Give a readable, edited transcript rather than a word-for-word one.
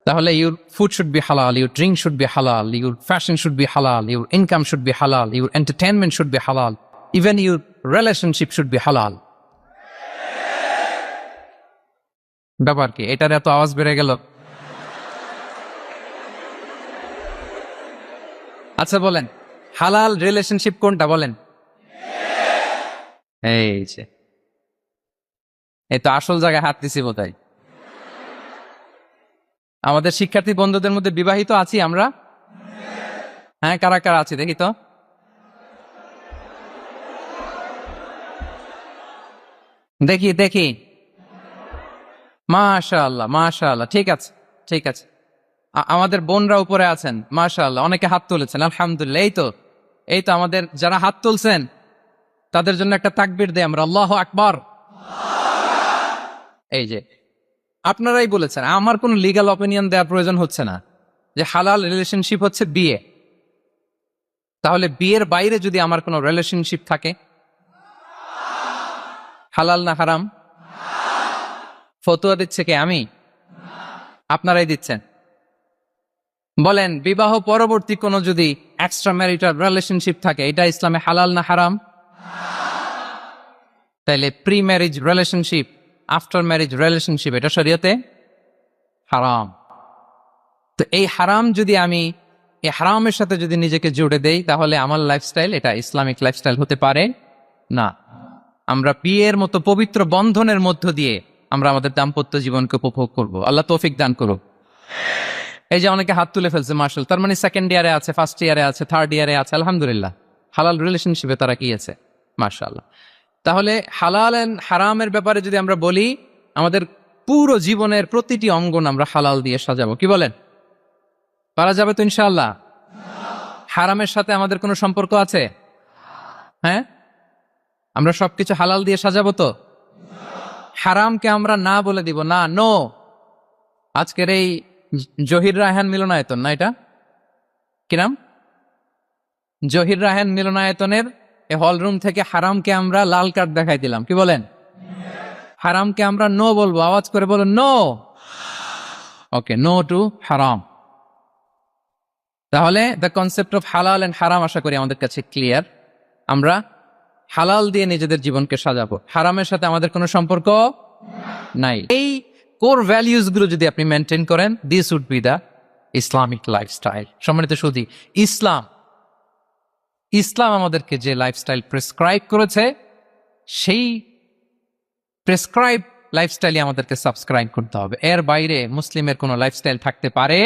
তাহলে your food should be halal, your drink should be halal, your fashion should be halal, your income should be halal, your entertainment should be halal, even your relationship should be halal. ব্যাপার কি? এটার এত আওয়াজ বেড়ে গেল। আচ্ছা বলেন, হালাল রিলেশনশিপ কোনটা বলেন? এই যে, এই তো আসল জায়গায় হাত দিছি বোধহয়। আমাদের শিক্ষার্থী বন্ধুদের মধ্যে বিবাহিত আছি আমরা? হ্যাঁ, কারা কারা আছি দেখি তো। দেখি দেখি, মাশাআল্লাহ মাশাআল্লাহ, ঠিক আছে ঠিক আছে। আমাদের বোনরা উপরে আছেন, মাশাআল্লাহ, অনেকে হাত তুলেছেন, আলহামদুলিল্লাহ। এই তো আমাদের যারা হাত তুলছেন তাদের জন্য একটা তাকবীর দেই আমরা, আল্লাহু আকবার। এই যে আপনারাই বলেছেন, আমার কোনো লিগ্যাল অপিনিয়ন দেওয়ার প্রয়োজন হচ্ছে না যে হালাল রিলেশনশিপ হচ্ছে বিয়ে। তাহলে বিয়ের বাইরে যদি আমার কোনো রিলেশনশিপ থাকে, হালাল না হারাম? ফতোয়া দিচ্ছে কে? আমি? আপনারাই দিচ্ছেন। বলেন, বিবাহ পরবর্তী কোনো যদি এক্সট্রা ম্যারিটাল রিলেশনশিপ থাকে, এটা ইসলামে হালাল না হারাম? তাইলে pre marriage relationship, after marriage relationship, এটা শরীয়তে হারাম। তো এই হারাম যদি আমি এই হারামের সাথে যদি নিজেকে জুড়ে দেই, তাহলে আমার লাইফস্টাইল এটা ইসলামিক লাইফস্টাইল হতে পারে না। আমরা বিয়ের মতো পবিত্র বন্ধনের মধ্য দিয়ে আমরা আমাদের দাম্পত্য জীবনকে উপভোগ করব। আল্লাহ তৌফিক দান করুক। এই যে অনেকে হাত তুলে ফেলছে, মার্শাল, তার মানে সেকেন্ড ইয়ারে আছে, ফার্স্ট ইয়ারে আছে, থার্ড ইয়ারে আছে, আলহামদুলিল্লাহ, হালাল রিলেশনশিপে তারা কি আছে, মাশাআল্লাহ। তাহলে হালাল এন্ড হারামের ব্যাপারে যদি আমরা বলি, আমাদের পুরো জীবনের প্রতিটি অঙ্গন আমরা হালাল দিয়ে সাজাবো। কি বলেন, পারা যাবে তো ইনশাআল্লাহ? হারামের সাথে আমাদের কোনো সম্পর্ক আছে? হ্যাঁ, আমরা সবকিছু হালাল দিয়ে সাজাবো তো? হারামকে আমরা না বলে দিব না, নো। আজকের এই জহির রায়হান মিলনায়তন না, এটা কি নাম, জহির রায়হান মিলনায়তনের এই হলরুম থেকে হারামকে আমরা লাল কার্ড দেখাই দিলাম। কি বলেন? হারামকে আমরা নো বলবো, আওয়াজ করে বলো নো। ওকে, নো টু হারাম। তাহলে দ্য কনসেপ্ট অফ হালাল এন্ড হারাম আশা করি আমাদের কাছে ক্লিয়ার। আমরা হালাল দিয়ে নিজেদের জীবনকে সাজাবো, হারামের সাথে আমাদের কোনো সম্পর্ক নাই। এই কোর ভ্যালিউজ গুলো যদি আপনি মেনটেন করেন, this would be the Islamic lifestyle. সম্মানিত সুধী, ইসলাম আমাদেরকে যে লাইফস্টাইল প্রেসক্রাইব করেছে, সেই প্রেসক্রাইব লাইফস্টাইলই আমাদেরকে সাবস্ক্রাইব করতে হবে। এর বাইরে মুসলিমের কোনো লাইফস্টাইল থাকতে পারে